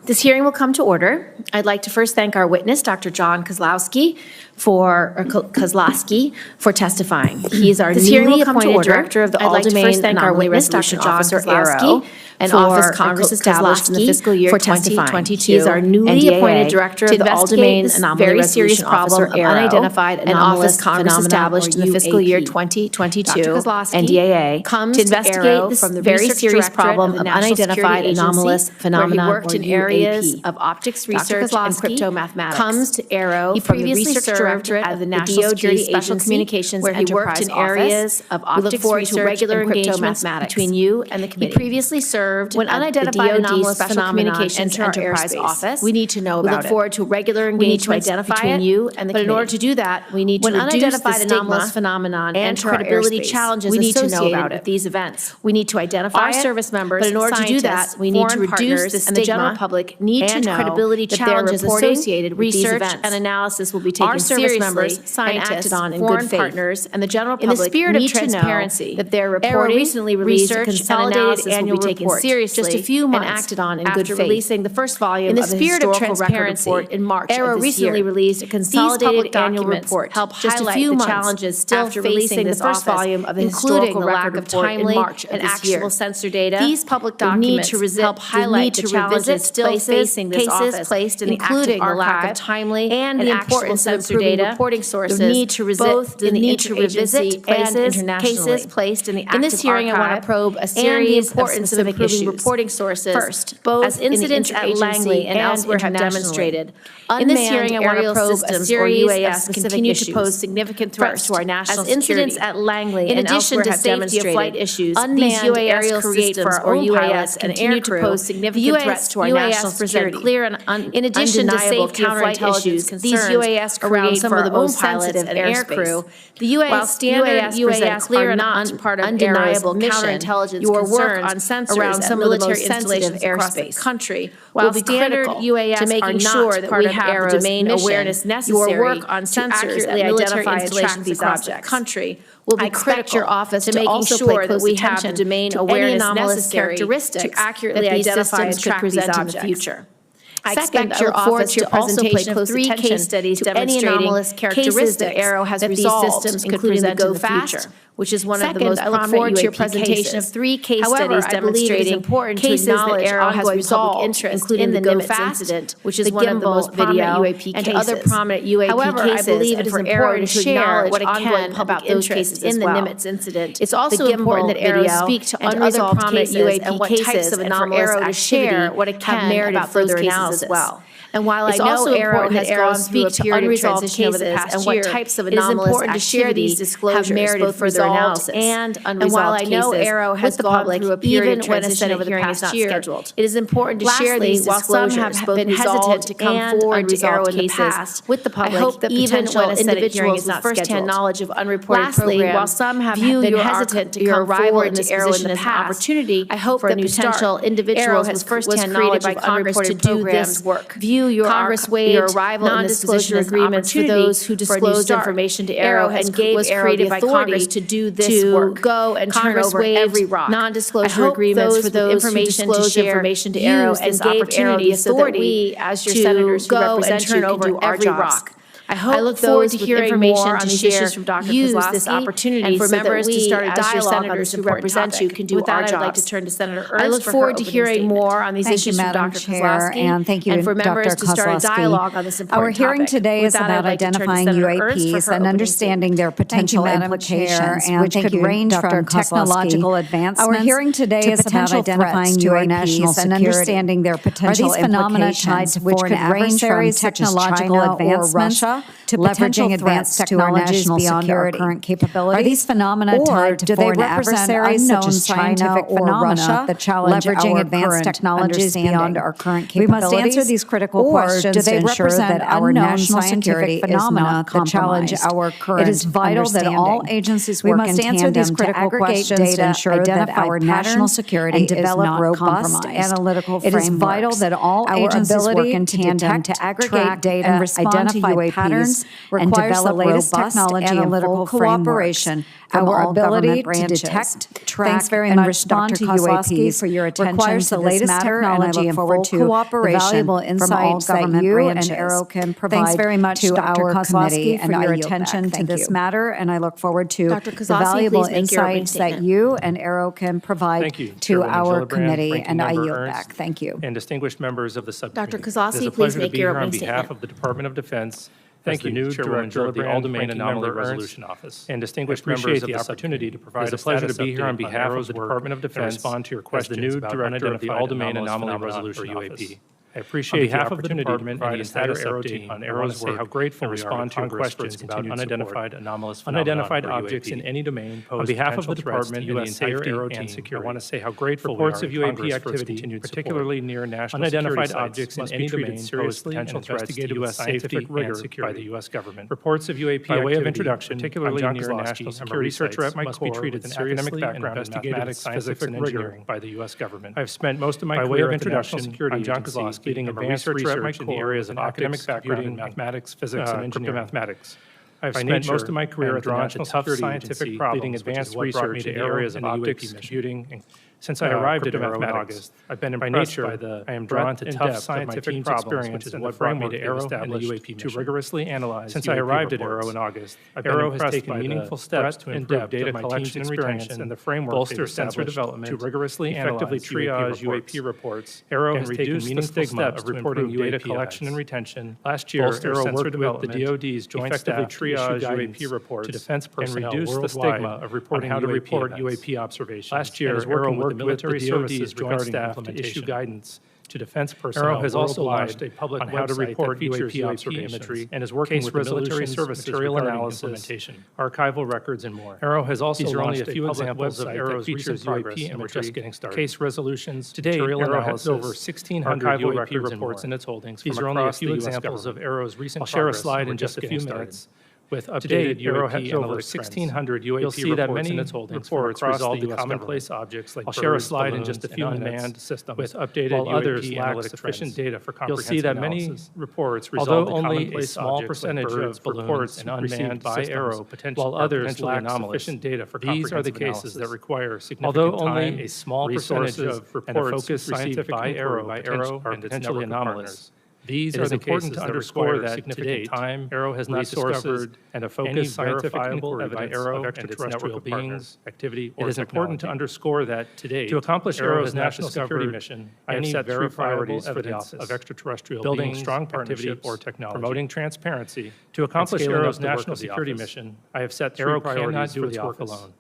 This hearing will come to order. I'd like to first thank our witness, Dr. Jon Kosloski, for testifying. He is our newly appointed director of the All-Domain Anomaly Resolution Office, or ARRO, an office Congress established in the fiscal year 2022. He is our newly appointed director of the All-Domain Anomaly Resolution Office, or ARRO, unidentified an office Congress established in the fiscal year 2022, NDAA, comes to investigate this very serious problem of unidentified anomalous phenomena, worked in areas of optics research and cryptomathematics. Comes to ARRO from the research directorate of the National Security Special Communications where he worked in areas of optics research and cryptomathematics between you and the committee. He previously served when unidentified anomalous Special Communications Enterprise Office. We need to know about it. We look forward to regular engagements between you and the committee. But in order to do that, we need to reduce the anomalous phenomenon and credibility challenges associated with these events. We need to identify our service members, but in order to do that, we need to reduce the stigma, and the general public need to know credibility challenges associated with these events. And analysis will be taken seriously, scientists, and acted on in good faith. Partners, and the general public in the spirit of transparency that their reporting, recently released a consolidated annual report seriously, just a few months and acted on in good faith. Releasing the first volume in the spirit of transparency report in March ARRO recently released a consolidated annual report help just a few months challenges still facing the first volume of the historical lack of timely and actual sensor data. These public documents help highlight the challenges still facing this office, including the lack of timely and the importance of improving reporting sources, the need to both the need to revisit cases placed in the active archive. In this hearing, I want to probe a series of specific issues. Reporting sources, first, both as incidents at Langley and elsewhere have demonstrated. In this hearing, I want to probe a series of continue to pose significant threats to our national security. As incidents at Langley and elsewhere have demonstrated, flight issues, unmanned aerial systems or UAS continue to pose significant threats to our national security. In addition to safety of flight issues, these UAS around some of the most sensitive and aircrew, the UAS are not part of undeniable counterintelligence your work on sensors around some of the most sensitive airspace country, while standard UAS to making sure that we have the domain awareness necessary your work on sensors to accurately identify and track these objects country will be critical your office to making sure that we have the domain awareness necessary to accurately identify and track these objects in the future. I expect your office to also pay close attention case studies to any anomalous characteristics that ARRO has resolved, including the Go Fast, which is one of the most prominent UAP presentation of 3 case studies demonstrating cases that ARRO has resolved, including the Go Fast incident, which is one of the most prominent UAP cases, and other prominent UAP cases. I believe it is important to share what it can about those cases in the Nimitz incident. It's also important that ARRO speak to unresolved cases and what types of anomalous activity to share what it can about further analysis as well. And while I know ARRO has gone through a period of transition over the past year, it is important to share these disclosures, both further analysis and unresolved cases, with the public, even when a Senate hearing is not scheduled. It is important to share these disclosures, both been hesitant to come forward to ARRO in the past with the public, even when a Senate hearing is not scheduled. First-hand knowledge of unreported programs, while some have been hesitant to come forward to ARRO in this opportunity, I hope that potential individuals with first-hand knowledge of unreported programs view your Congress waived non-disclosure agreements for those who disclosed information to ARRO and gave ARRO the authority to do this work. Go and turn over every rock. Non-disclosure agreements for those who disclosed information to ARRO and gave ARRO the authority as your senators who represent you can do our jobs. I look forward to hearing more on these issues from Dr. Kosloski, this opportunity and for members to start a dialogue on this who represent you can do our jobs. I'd like to turn to Senator Ernst. I look forward to hearing more on these issues from Dr. Kosloski, and thank you, and for members to start a dialogue on this important topic. Our hearing today is about identifying UAPs and understanding their potential implications, which could range from technological advancements. Our hearing today is about identifying UAPs and understanding their potential implications, which could range from technological advancements to leveraging advanced technologies beyond our current capabilities. Are these phenomena tied to foreign adversaries such as China or Russia that challenge leveraging advanced technologies beyond our current capabilities? We must answer these critical questions to ensure that our national security is not compromised. It is vital that all agencies work in tandem to aggregate data to ensure that our national security is not robust analytical frameworks. It is vital that all agencies work in tandem to aggregate data and respond to UAP patterns, and develop robust technology and full cooperation from all government branches. To detect, track, thanks very and much, respond Dr. to UAPs for your attention requires the latest technology and full cooperation valuable insights that you and AARO can provide. Thanks very much, to Dr. Kosloski, for your attention to this matter, and I look forward to the valuable insights that you and AARO can provide to our committee, and I yield back. Thank you. And distinguished members of the subcommittee. Dr. Kosloski, please make your opening statement. On behalf of the Department of Defense, thank you, new Director of the All-Domain Anomaly Resolution Office, and distinguished members of the opportunity to provide a pleasure to be here on behalf of the Department of Defense and respond to your questions as the new Director of the All-Domain Anomaly Resolution Office. I appreciate the opportunity to provide a status update on AARO's work how grateful we respond to your questions about unidentified anomalous unidentified objects in any domain pose on behalf of the Department and the entire AARO team. I want to say how grateful reports of UAP activity, particularly near national unidentified objects in any domain, pose potential threats to U.S. safety and security by the U.S. government. Reports of UAP by way of introduction, particularly near national security researcher at my core with an academic background in mathematics, physics, and engineering by the U.S. government. I've spent most of my career at the National Security Agency leading advanced research in the areas of academic background in mathematics, physics, and engineering. Mathematics. I've spent most of my career at the National Security Agency leading advanced research in the areas of optics, computing, and since I arrived at AARO in August, I've been impressed by the I am drawn to tough scientific problems, which is what brought me to AARO and the UAP to rigorously analyze. Since I arrived at AARO in August, AARO has taken meaningful steps to improve data collection and retention and the framework bolster sensor development to rigorously effectively triage UAP reports. AARO has taken meaningful steps of reporting data collection and retention. Last year, AARO worked with the DoD's joint staff to triage UAP reports to defense personnel and reduce the stigma of reporting how to report UAP observations. Last year, AARO worked with military services regarding staff to issue guidance to defense personnel. AARO has also launched a public on how to report UAP imagery and is working with the military services material analysis, implementation, archival records, and more. AARO has also launched a few examples of AARO's recent progress, and we're just getting started. Case resolutions. Today, AARO has over 1,600 UAP reports in its holdings. These are only a few examples of AARO's recent progress. I'll share a slide in just a few minutes. With updated AARO has over 1,600 UAP reports in its holdings reports resolved the commonplace objects like I'll share a slide in just a few minutes systems with updated while others lack sufficient data for comprehensive You'll see that many reports resolve only a small percentage of reports and unmanned by AARO while others lack sufficient data for comprehensive These are the cases that require significant only a small percentage of reports received by AARO and potentially anomalous. These are the cases to underscore that to date, AARO has not discovered and a focus scientific inquiry by AARO and its network beings activity. It is important to underscore that to date, to accomplish AARO's national security mission, I have set three priorities for the Office of Extraterrestrial building strong partnership or technology, promoting transparency. To accomplish AARO's national security mission, I have set three priorities for the office alone.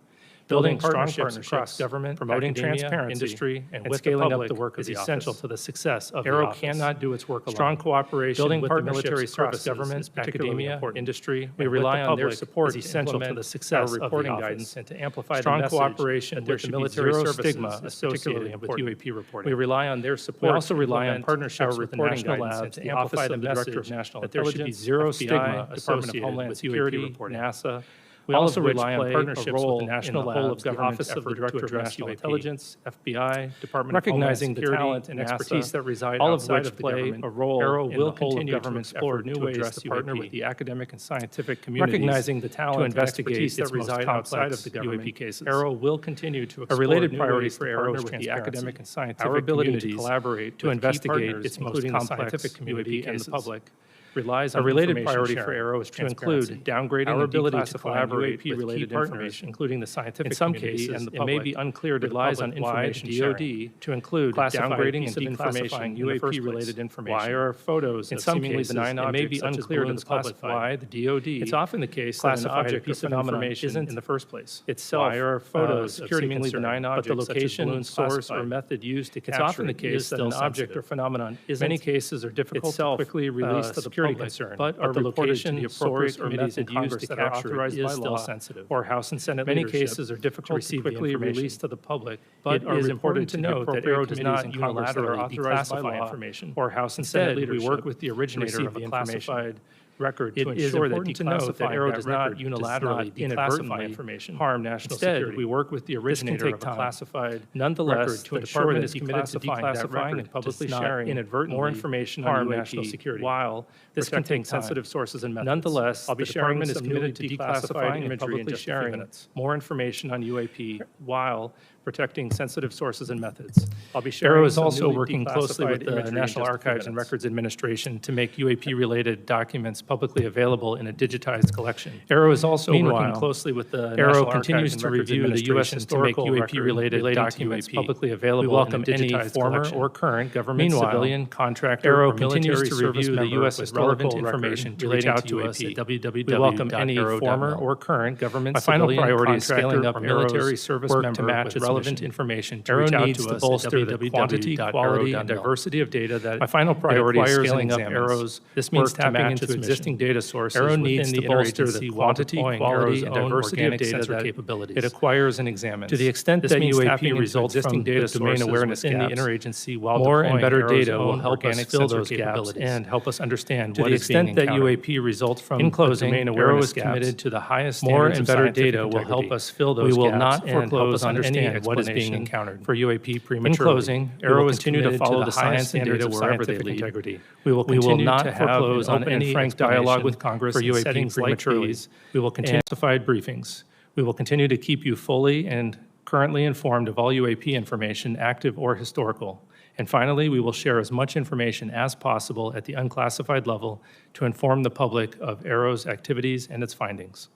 Building partnerships across government, promoting transparency, industry, and scaling up the work is essential to the success of AARO cannot do its work alone. Strong cooperation building with the military service, government, academia, industry. We rely on their support is essential to the success of reporting guidance and to amplify the message cooperation with the military service stigma associated with UAP reporting. We rely on their support. We also rely on partnerships with the national labs to amplify the message that there should be zero stigma associated with UAP reporting. NASA. We also rely on partnerships with the national labs, the Office of the Director of National Intelligence, FBI, Department recognizing the talent and expertise that reside outside of the government. A role AARO will continue to explore new ways to partner with the academic and scientific communities, recognizing the talent to investigate that reside outside of the government. UAP cases. AARO will continue to explore a related priority for AARO with the academic and scientific communities to collaborate to investigate its most complex community and the public. Relies on a related priority for AARO is to include downgrading our ability to collaborate with key partners, including the scientific community and the public. It may be unclear to relies on information DoD to include downgrading and declassifying UAP-related information. Why are photos in some cases benign objects? It may be unclear to the public why the DoD. It's often the case that an object piece of information isn't in the first place. Itself, why are photos seemingly benign objects, but the location, source, or method used to capture? It's often the case that an object or phenomenon isn't. Many cases are difficult to quickly release to the public. Concern, but are the location, the appropriate or method used to capture is still sensitive. Or House and Senate many cases are difficult to quickly release to the public, but it is important to note that AARO does not unilaterally declassify information. Or House and Senate leadership, we work with the originator of a classified record to ensure that AARO does not unilaterally inadvertently information harm national security. We work with the originator of a classified nonetheless to ensure that is committed to declassifying and publicly sharing inadvertently more information on national security. While this can take sensitive sources and methods. Nonetheless, I'll be sharing is committed to declassifying and publicly sharing more information on UAP while protecting sensitive sources and methods. I'll be sharing AARO is also working closely with the National Archives and Records Administration to make UAP-related documents publicly available in a digitized collection. AARO is also working closely with the AARO continues to review the U.S. historical UAP-related documents publicly available. We welcome any former or current government, civilian, contractor, AARO continues to review the U.S. relevant information relating to UAP. We welcome any former or current government, civilian, priority is scaling up military service member to match its relevant information to reach out to us bolster the quantity, quality, and diversity of data that my final priority is scaling up AARO's. This means tapping into existing data sources. AARO needs to bolster the quantity, quality, and diversity of data that capabilities it acquires and examines. To the extent that UAP results from data domain awareness in the interagency, while more and better data will help us fill those gaps and help us understand what is being encountered. To the extent that UAP results from in closing, AARO is committed to the highest standards of scientific integrity. More and better data will help us fill those gaps. We will not foreclose on any what is being encountered for UAP prematurely. In closing, AARO is continue to follow the science standards of scientific integrity. We will continue to foreclose on any frank dialogue with Congress for UAP prematurely. We will continue testified briefings. We will continue to keep you fully and currently informed of all UAP information, active or historical. And finally, we will share as much information as possible at the unclassified level to inform the public of AARO's activities and its findings.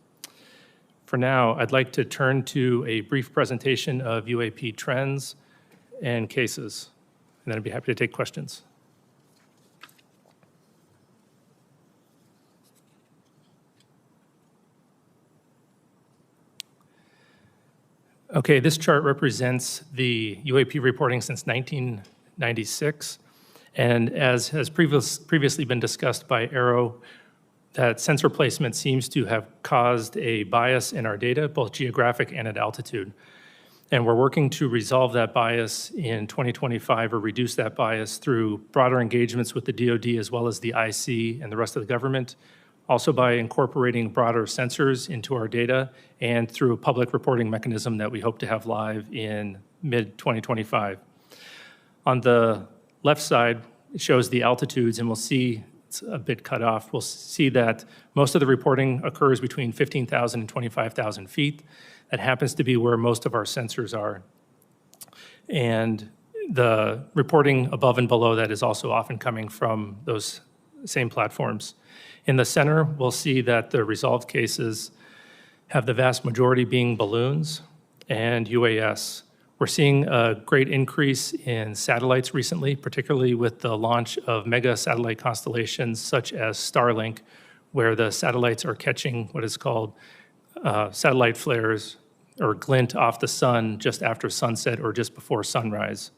For now, I'd like to turn to a brief presentation of UAP trends and cases, and then I'd be happy to take questions. Okay, this chart represents the UAP reporting since 1996, and as has previously been discussed by AARO, that sensor placement seems to have caused a bias in our data, both geographic and at altitude. And we're working to resolve that bias in 2025 or reduce that bias through broader engagements with the DoD as well as the IC and the rest of the government, also by incorporating broader sensors into our data and through a public reporting mechanism that we hope to have live in mid-2025. On the left side, it shows the altitudes, and we'll see it's a bit cut off. We'll see that most of the reporting occurs between 15,000 and 25,000 feet. That happens to be where most of our sensors are. And the reporting above and below that is also often coming from those same platforms. In the center, we'll see that the resolved cases have the vast majority being balloons and UAS. We're seeing a great increase in satellites recently, particularly with the launch of mega satellite constellations such as Starlink, where the satellites are catching what is called satellite flares or glint off the sun just after sunset or just before sunrise.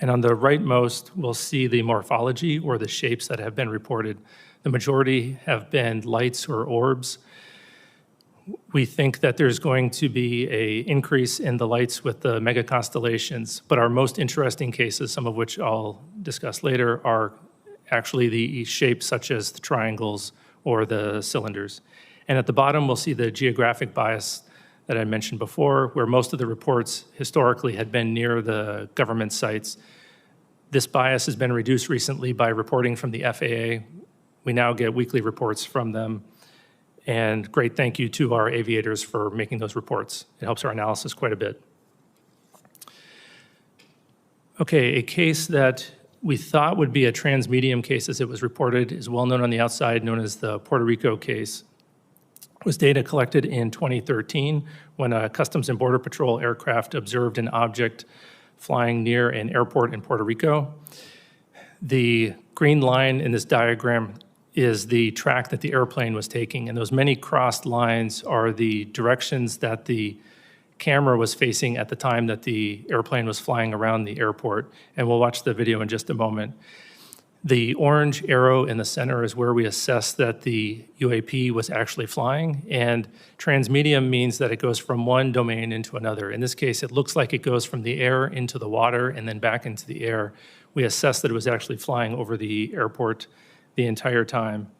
And on the rightmost, we'll see the morphology or the shapes that have been reported. The majority have been lights or orbs. We think that there's going to be an increase in the lights with the mega constellations, but our most interesting cases, some of which I'll discuss later, are actually the shapes such as the triangles or the cylinders. And at the bottom, we'll see the geographic bias that I mentioned before, where most of the reports historically had been near the government sites. This bias has been reduced recently by reporting from the FAA. We now get weekly reports from them. And great thank you to our aviators for making those reports. It helps our analysis quite a bit. Okay, a case that we thought would be a transmedium case as it was reported is well known on the outside, known as the Puerto Rico case. It was data collected in 2013 when a Customs and Border Patrol aircraft observed an object flying near an airport in Puerto Rico. The green line in this diagram is the track that the airplane was taking, and those many crossed lines are the directions that the camera was facing at the time that the airplane was flying around the airport, and we'll watch the video in just a moment. The orange arrow in the center is where we assess that the UAP was actually flying, and transmedium means that it goes from one domain into another. In this case, it looks like it goes from the air into the water and then back into the air. We assess that it was actually flying over the airport the entire time.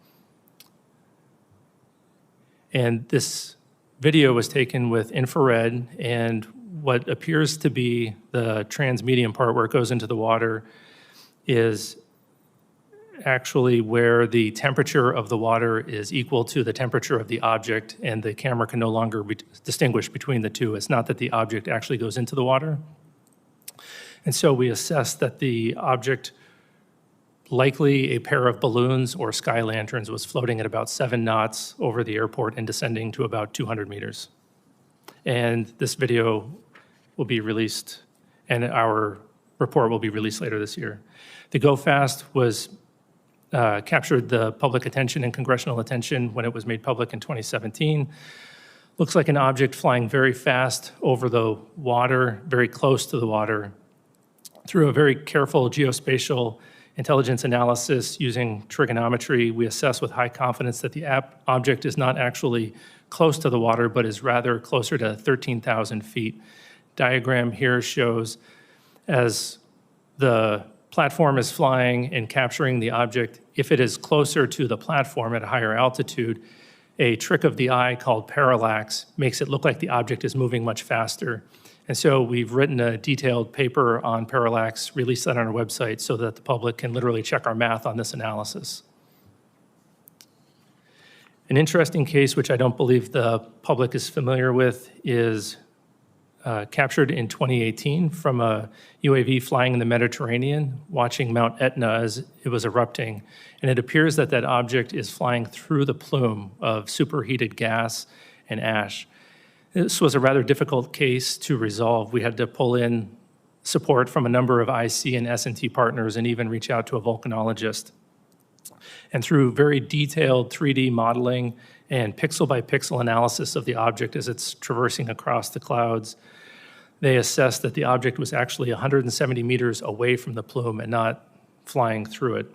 And this video was taken with infrared, and what appears to be the transmedium part where it goes into the water is actually where the temperature of the water is equal to the temperature of the object, and the camera can no longer distinguish between the two. It's not that the object actually goes into the water. And so we assessed that the object, likely a pair of balloons or sky lanterns, was floating at about 7 knots over the airport and descending to about 200 meters. And this video will be released, and our report will be released later this year. The Go Fast was captured the public attention and congressional attention when it was made public in 2017. Looks like an object flying very fast over the water, very close to the water. Through a very careful geospatial intelligence analysis using trigonometry, we assess with high confidence that the object is not actually close to the water, but is rather closer to 13,000 feet. Diagram here shows as the platform is flying and capturing the object, if it is closer to the platform at a higher altitude, a trick of the eye called parallax makes it look like the object is moving much faster. And so we've written a detailed paper on parallax, released that on our website so that the public can literally check our math on this analysis. An interesting case, which I don't believe the public is familiar with, is captured in 2018 from a UAV flying in the Mediterranean, watching Mount Etna as it was erupting. And it appears that that object is flying through the plume of superheated gas and ash. This was a rather difficult case to resolve. We had to pull in support from a number of IC and S&T partners and even reach out to a volcanologist. And through very detailed 3D modeling and pixel-by-pixel analysis of the object as it's traversing across the clouds, they assessed that the object was actually 170 meters away from the plume and not flying through it.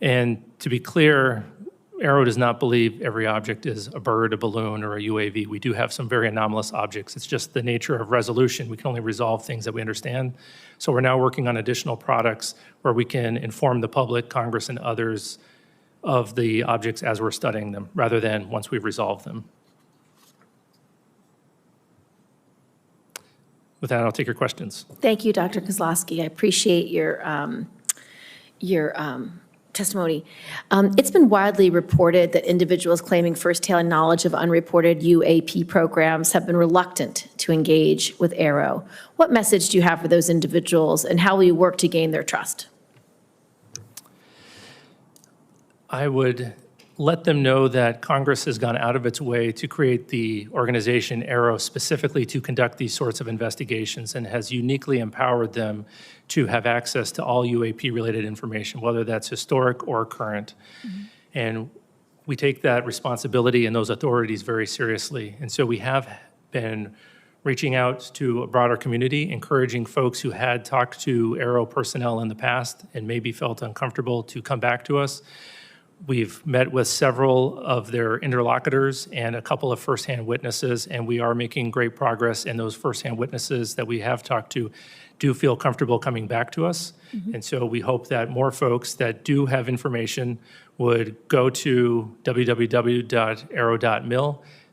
And to be clear, AARO does not believe every object is a bird, a balloon, or a UAV. We do have some very anomalous objects. It's just the nature of resolution. We can only resolve things that we understand. So we're now working on additional products where we can inform the public, Congress, and others of the objects as we're studying them, rather than once we've resolved them. With that, I'll take your questions. Thank you, Dr. Kosloski. I appreciate your testimony. It's been widely reported that individuals claiming first-hand knowledge of unreported UAP programs have been reluctant to engage with AARO. What message do you have for those individuals, and how will you work to gain their trust? I would let them know that Congress has gone out of its way to create the organization AARO specifically to conduct these sorts of investigations, and has uniquely empowered them to have access to all UAP-related information, whether that's historic or current. Mm-hmm. And we take that responsibility and those authorities very seriously. And so we have been reaching out to a broader community, encouraging folks who had talked to AARO personnel in the past and maybe felt uncomfortable to come back to us. We've met with several of their interlocutors and a couple of firsthand witnesses, and we are making great progress, and those firsthand witnesses that we have talked to do feel comfortable coming back to us. Mm-hmm. And so we hope that more folks that do have information would go to www.arro.mil,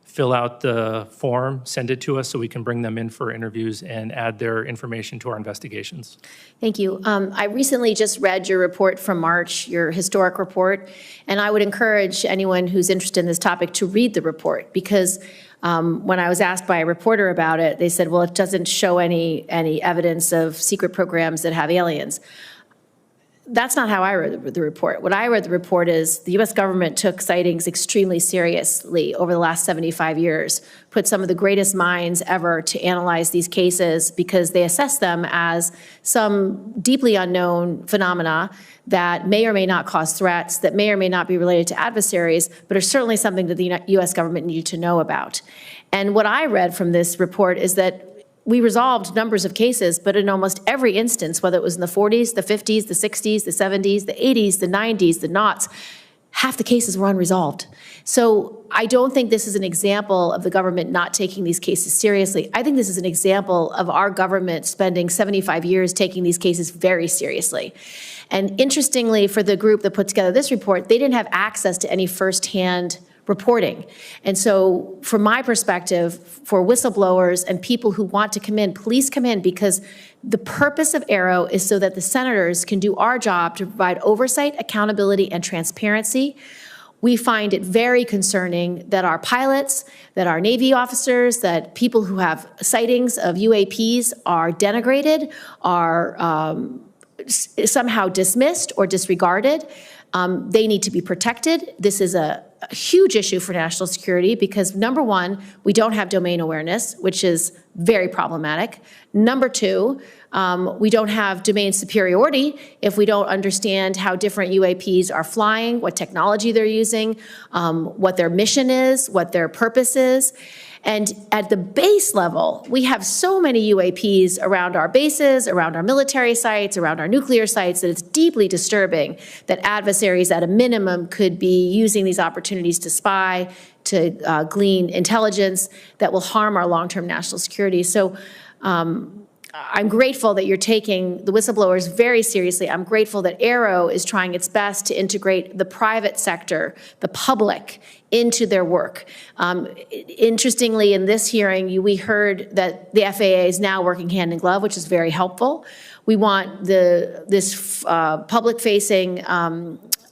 fill out the form, send it to us so we can bring them in for interviews and add their information to our investigations. Thank you. I recently just read your report from March, your historic report, and I would encourage anyone who's interested in this topic to read the report, because when I was asked by a reporter about it, they said, well, it doesn't show any evidence of secret programs that have aliens. That's not how I read the report. What I read the report is the U.S. government took sightings extremely seriously over the last 75 years, put some of the greatest minds ever to analyze these cases because they assess them as some deeply unknown phenomena that may or may not cause threats, that may or may not be related to adversaries, but are certainly something that the U.S. government needed to know about. And what I read from this report is that we resolved numbers of cases, but in almost every instance, whether it was in the 40s, the 50s, the 60s, the 70s, the 80s, the 90s, the noughts, half the cases were unresolved. So I don't think this is an example of the government not taking these cases seriously. I think this is an example of our government spending 75 years taking these cases very seriously. And interestingly, for the group that put together this report, they didn't have access to any firsthand reporting. And so from my perspective, for whistleblowers and people who want to come in, please come in, because the purpose of AARO is so that the senators can do our job to provide oversight, accountability, and transparency. We find it very concerning that our pilots, that our Navy officers, that people who have sightings of UAPs are denigrated, are somehow dismissed or disregarded. They need to be protected. This is a huge issue for national security because, number one, we don't have domain awareness, which is very problematic. Number two, we don't have domain superiority if we don't understand how different UAPs are flying, what technology they're using, what their mission is, what their purpose is. And at the base level, we have so many UAPs around our bases, around our military sites, around our nuclear sites, that it's deeply disturbing that adversaries at a minimum could be using these opportunities to spy, to glean intelligence that will harm our long-term national security. So I'm grateful that you're taking the whistleblowers very seriously. I'm grateful that AARO is trying its best to integrate the private sector, the public, into their work. Interestingly, in this hearing, we heard that the FAA is now working hand in glove, which is very helpful. We want this public-facing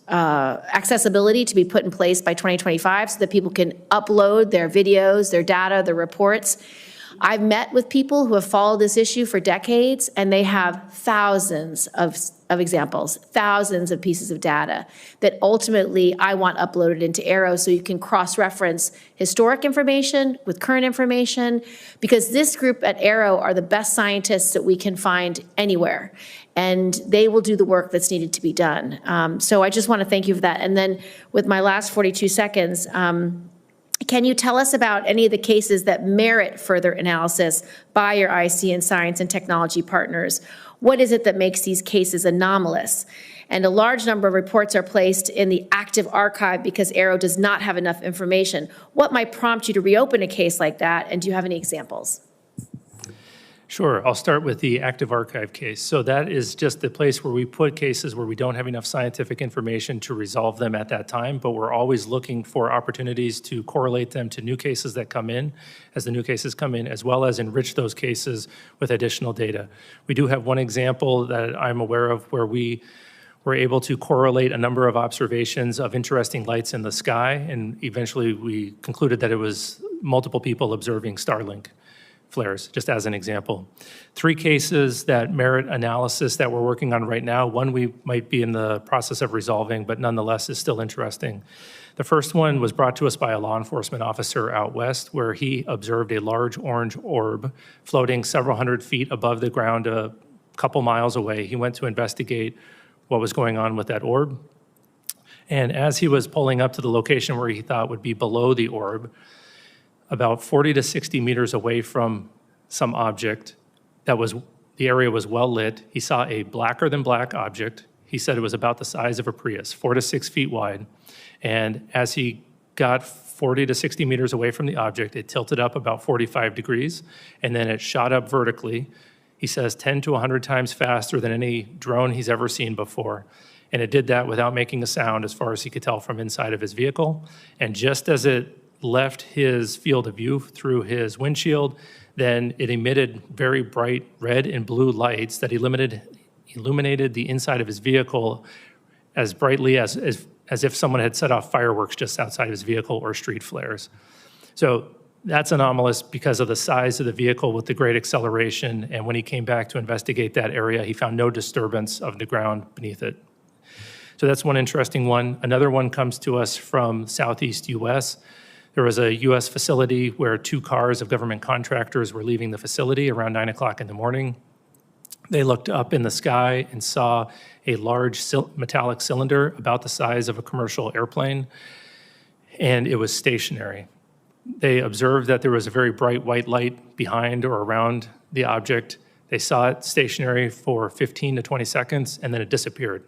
accessibility to be put in place by 2025 so that people can upload their videos, their data, their reports. I've met with people who have followed this issue for decades, and they have thousands of examples, thousands of pieces of data that ultimately I want uploaded into AARO so you can cross-reference historic information with current information, because this group at AARO are the best scientists that we can find anywhere, and they will do the work that's needed to be done. So I just want to thank you for that. And then with my last 42 seconds, can you tell us about any of the cases that merit further analysis by your IC and science and technology partners? What is it that makes these cases anomalous? And a large number of reports are placed in the active archive because AARO does not have enough information. What might prompt you to reopen a case like that, and do you have any examples? Sure. I'll start with the active archive case. So that is just the place where we put cases where we don't have enough scientific information to resolve them at that time, but we're always looking for opportunities to correlate them to new cases that come in as the new cases come in, as well as enrich those cases with additional data. We do have one example that I'm aware of where we were able to correlate a number of observations of interesting lights in the sky, and eventually we concluded that it was multiple people observing Starlink flares, just as an example. 3 cases that merit analysis that we're working on right now. One we might be in the process of resolving, but nonetheless is still interesting. The first one was brought to us by a law enforcement officer out west, where he observed a large orange orb floating several hundred feet above the ground a couple miles away. He went to investigate what was going on with that orb. And as he was pulling up to the location where he thought would be below the orb, about 40 to 60 meters away from some object the area was well lit, he saw a blacker than black object. He said it was about the size of a Prius, 4 to 6 feet wide. And as he got 40 to 60 meters away from the object, it tilted up about 45 degrees, and then it shot up vertically. He says 10 to 100 times faster than any drone he's ever seen before. And it did that without making a sound, as far as he could tell from inside of his vehicle. And just as it left his field of view through his windshield, then it emitted very bright red and blue lights that illuminated the inside of his vehicle as brightly as if someone had set off fireworks just outside of his vehicle, or street flares. So that's anomalous because of the size of the vehicle with the great acceleration, and when he came back to investigate that area, he found no disturbance of the ground beneath it. So that's one interesting one. Another one comes to us from Southeast US. There was a U.S. facility where 2 cars of government contractors were leaving the facility around 9 o'clock in the morning. They looked up in the sky and saw a large metallic cylinder about the size of a commercial airplane, and it was stationary. They observed that there was a very bright white light behind or around the object. They saw it stationary for 15 to 20 seconds, and then it disappeared.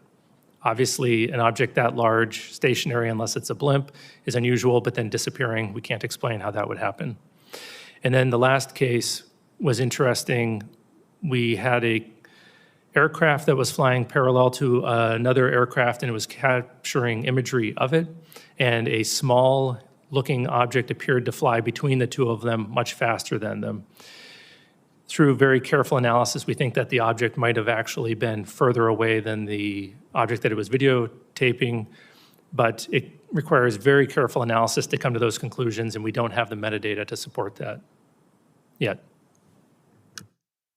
Obviously, an object that large, stationary, unless it's a blimp, is unusual, but then disappearing, we can't explain how that would happen. And then the last case was interesting. We had a aircraft that was flying parallel to another aircraft, and it was capturing imagery of it, and a small looking object appeared to fly between the two of them much faster than them. Through very careful analysis, we think that the object might have actually been further away than the object that it was videotaping, but it requires very careful analysis to come to those conclusions, and we don't have the metadata to support that yet.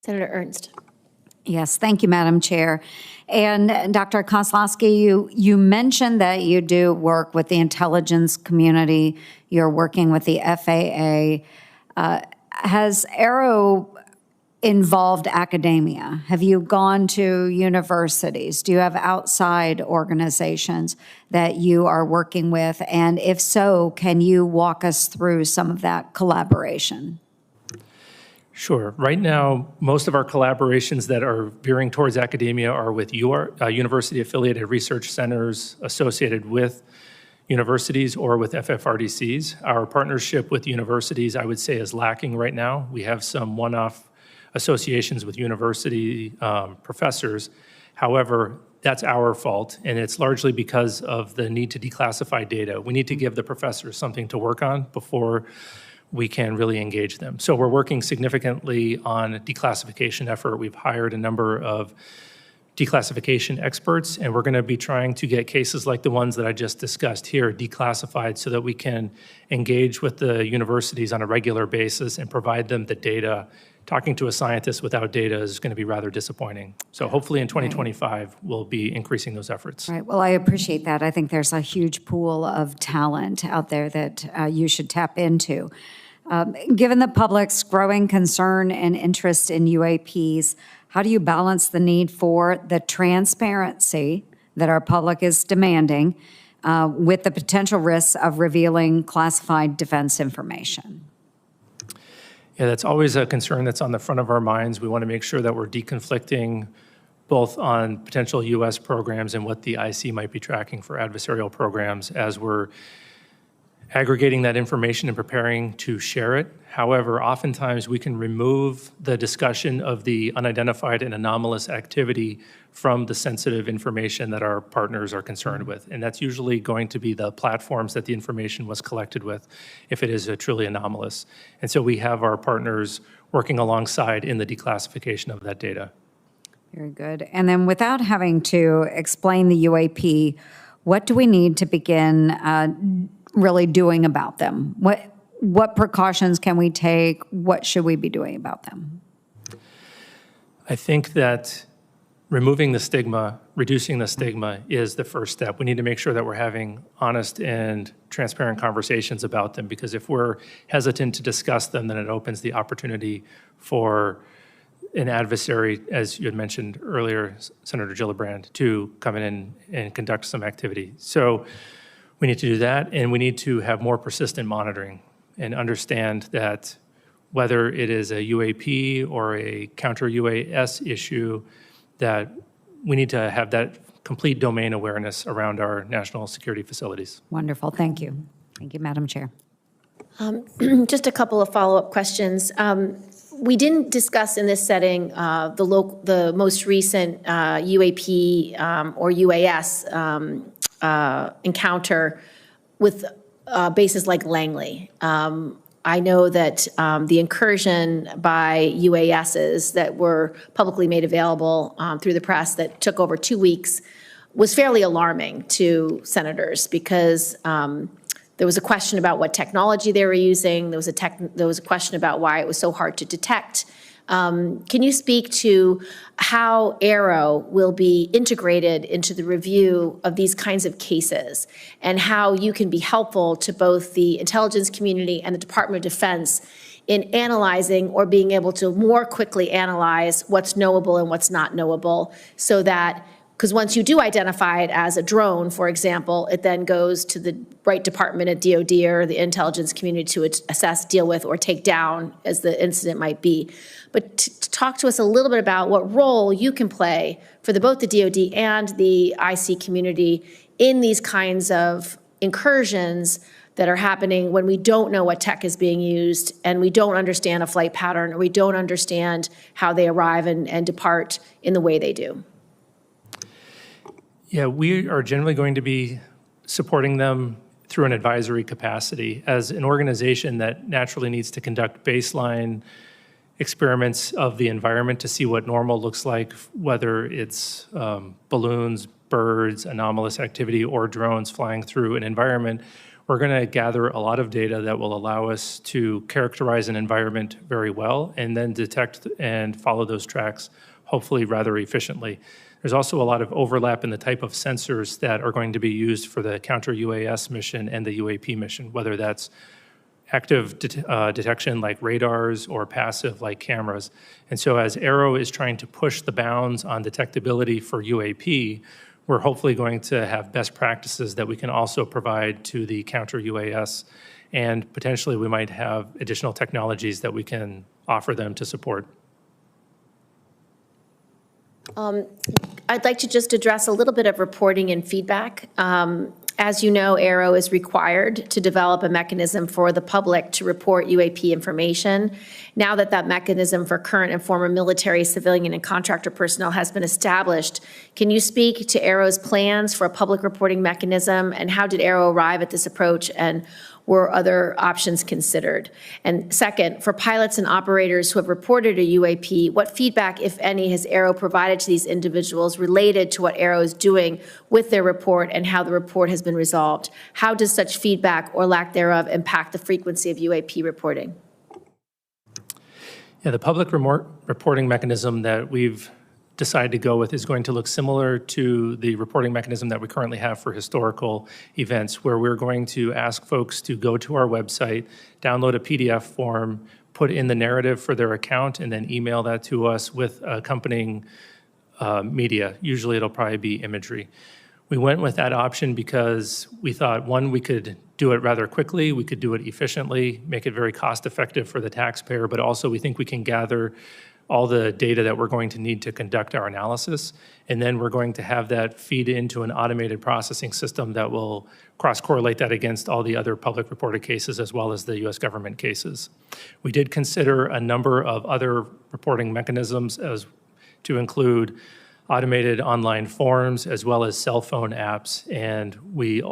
Senator Ernst. Yes, thank you, Madam Chair. And Dr. Kosloski, you mentioned that you do work with the intelligence community. You're working with the FAA. Has AARO involved academia? Have you gone to universities? Do you have outside organizations that you are working with? And if so, can you walk us through some of that collaboration? Sure. Right now, most of our collaborations that are veering towards academia are with university-affiliated research centers associated with universities or with FFRDCs. Our partnership with universities, I would say, is lacking right now. We have some one-off associations with university professors. However, that's our fault, and it's largely because of the need to declassify data. We need to give the professors something to work on before we can really engage them. So we're working significantly on a declassification effort. We've hired a number of declassification experts, and we're going to be trying to get cases like the ones that I just discussed here declassified so that we can engage with the universities on a regular basis and provide them the data. Talking to a scientist without data is going to be rather disappointing. So hopefully in 2025, we'll be increasing those efforts. Right. Well, I appreciate that. I think there's a huge pool of talent out there that you should tap into. Given the public's growing concern and interest in UAPs, how do you balance the need for the transparency that our public is demanding with the potential risks of revealing classified defense information? Yeah, that's always a concern that's on the front of our minds. We want to make sure that we're deconflicting both on potential U.S. programs and what the IC might be tracking for adversarial programs as we're aggregating that information and preparing to share it. However, oftentimes we can remove the discussion of the unidentified and anomalous activity from the sensitive information that our partners are concerned with. And that's usually going to be the platforms that the information was collected with if it is truly anomalous. And so we have our partners working alongside in the declassification of that data. Very good. And then without having to explain the UAP, what do we need to begin really doing about them? What precautions can we take? What should we be doing about them? I think that removing the stigma, reducing the stigma is the first step. We need to make sure that we're having honest and transparent conversations about them, because if we're hesitant to discuss them, then it opens the opportunity for an adversary, as you had mentioned earlier, Senator Gillibrand, to come in and conduct some activity. So we need to do that, and we need to have more persistent monitoring and understand that whether it is a UAP or a counter-UAS issue, that we need to have that complete domain awareness around our national security facilities. Wonderful. Thank you. Thank you, Madam Chair. Just a couple of follow-up questions. We didn't discuss in this setting the most recent UAP or UAS encounter with bases like Langley. I know that the incursion by UASs that were publicly made available through the press that took over 2 weeks was fairly alarming to senators because there was a question about what technology they were using. There was a question about why it was so hard to detect. Can you speak to how AARO will be integrated into the review of these kinds of cases and how you can be helpful to both the intelligence community and the Department of Defense in analyzing or being able to more quickly analyze what's knowable and what's not knowable, so that, because once you do identify it as a drone, for example, it then goes to the right department at DOD or the intelligence community to assess, deal with, or take down as the incident might be. But to talk to us a little bit about what role you can play for both the DOD and the IC community in these kinds of incursions that are happening when we don't know what tech is being used and we don't understand a flight pattern or we don't understand how they arrive and depart in the way they do. Yeah, we are generally going to be supporting them through an advisory capacity. As an organization that naturally needs to conduct baseline experiments of the environment to see what normal looks like, whether it's balloons, birds, anomalous activity, or drones flying through an environment, we're going to gather a lot of data that will allow us to characterize an environment very well and then detect and follow those tracks, hopefully rather efficiently. There's also a lot of overlap in the type of sensors that are going to be used for the counter-UAS mission and the UAP mission, whether that's active detection like radars or passive like cameras. And so as AARO is trying to push the bounds on detectability for UAP, we're hopefully going to have best practices that we can also provide to the counter-UAS, and potentially we might have additional technologies that we can offer them to support. I'd like to just address a little bit of reporting and feedback. As you know, AARO is required to develop a mechanism for the public to report UAP information. Now that that mechanism for current and former military, civilian, and contractor personnel has been established, can you speak to AARO's plans for a public reporting mechanism, and how did AARO arrive at this approach, and were other options considered? And second, for pilots and operators who have reported a UAP, what feedback, if any, has AARO provided to these individuals related to what AARO is doing with their report and how the report has been resolved? How does such feedback or lack thereof impact the frequency of UAP reporting? Yeah, the public reporting mechanism that we've decided to go with is going to look similar to the reporting mechanism that we currently have for historical events, where we're going to ask folks to go to our website, download a PDF form, put in the narrative for their account, and then email that to us with accompanying media. Usually it'll probably be imagery. We went with that option because we thought, one, we could do it rather quickly, we could do it efficiently, make it very cost effective for the taxpayer, but also we think we can gather all the data that we're going to need to conduct our analysis, and then we're going to have that feed into an automated processing system that will cross-correlate that against all the other public reported cases as well as the U.S. government cases. We did consider a number of other reporting mechanisms as to include automated online forms as well as cell phone apps, and we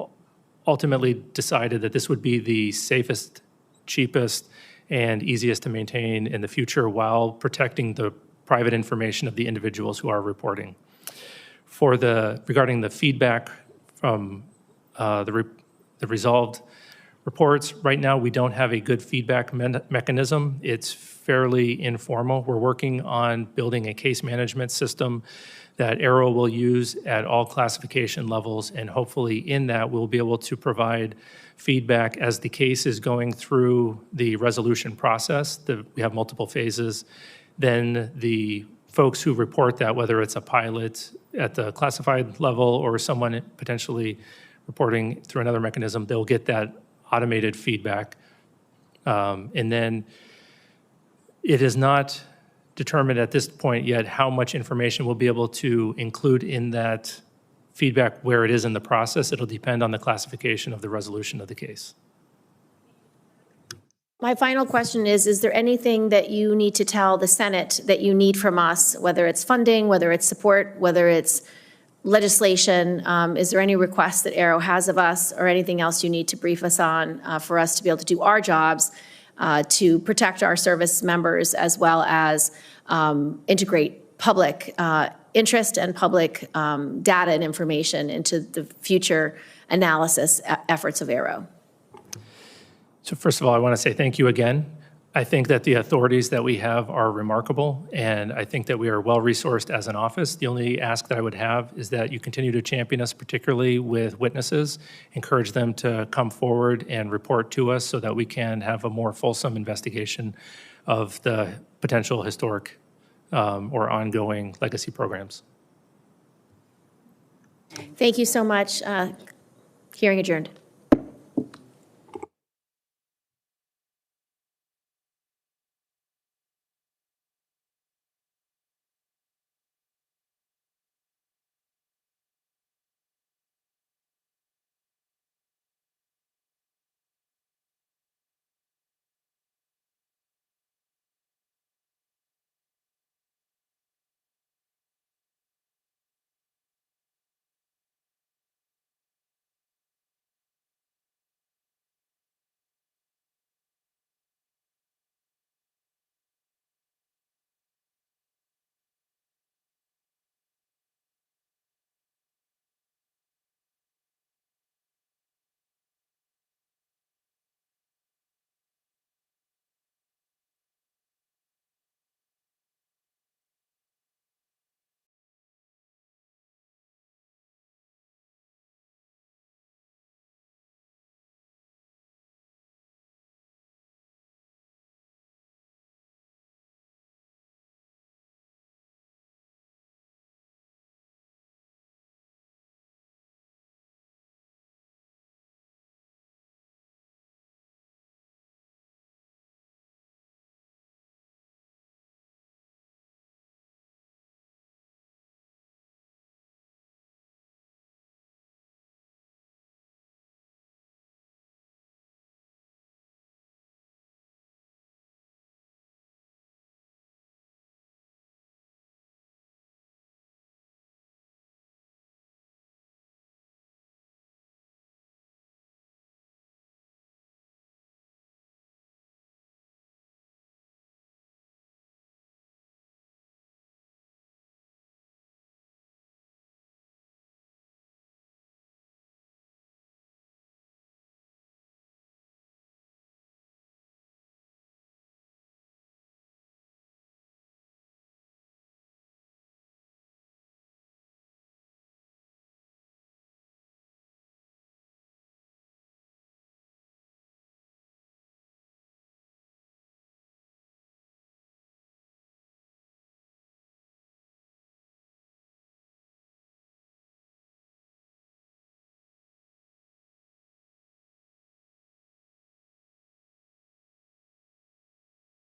ultimately decided that this would be the safest, cheapest, and easiest to maintain in the future while protecting the private information of the individuals who are reporting. Regarding the feedback from the resolved reports, right now we don't have a good feedback mechanism. It's fairly informal. We're working on building a case management system that AARO will use at all classification levels, and hopefully in that we'll be able to provide feedback as the case is going through the resolution process. We have multiple phases. Then the folks who report that, whether it's a pilot at the classified level or someone potentially reporting through another mechanism, they'll get that automated feedback. And then it is not determined at this point yet how much information we'll be able to include in that feedback where it is in the process. It'll depend on the classification of the resolution of the case. My final question is there anything that you need to tell the Senate that you need from us, whether it's funding, whether it's support, whether it's legislation? Is there any requests that AARO has of us or anything else you need to brief us on for us to be able to do our jobs to protect our service members as well as integrate public interest and public data and information into the future analysis efforts of AARO? So first of all, I want to say thank you again. I think that the authorities that we have are remarkable, and I think that we are well-resourced as an office. The only ask that I would have is that you continue to champion us, particularly with witnesses, encourage them to come forward and report to us so that we can have a more fulsome investigation of the potential historic or ongoing legacy programs. Thank you so much. Hearing adjourned.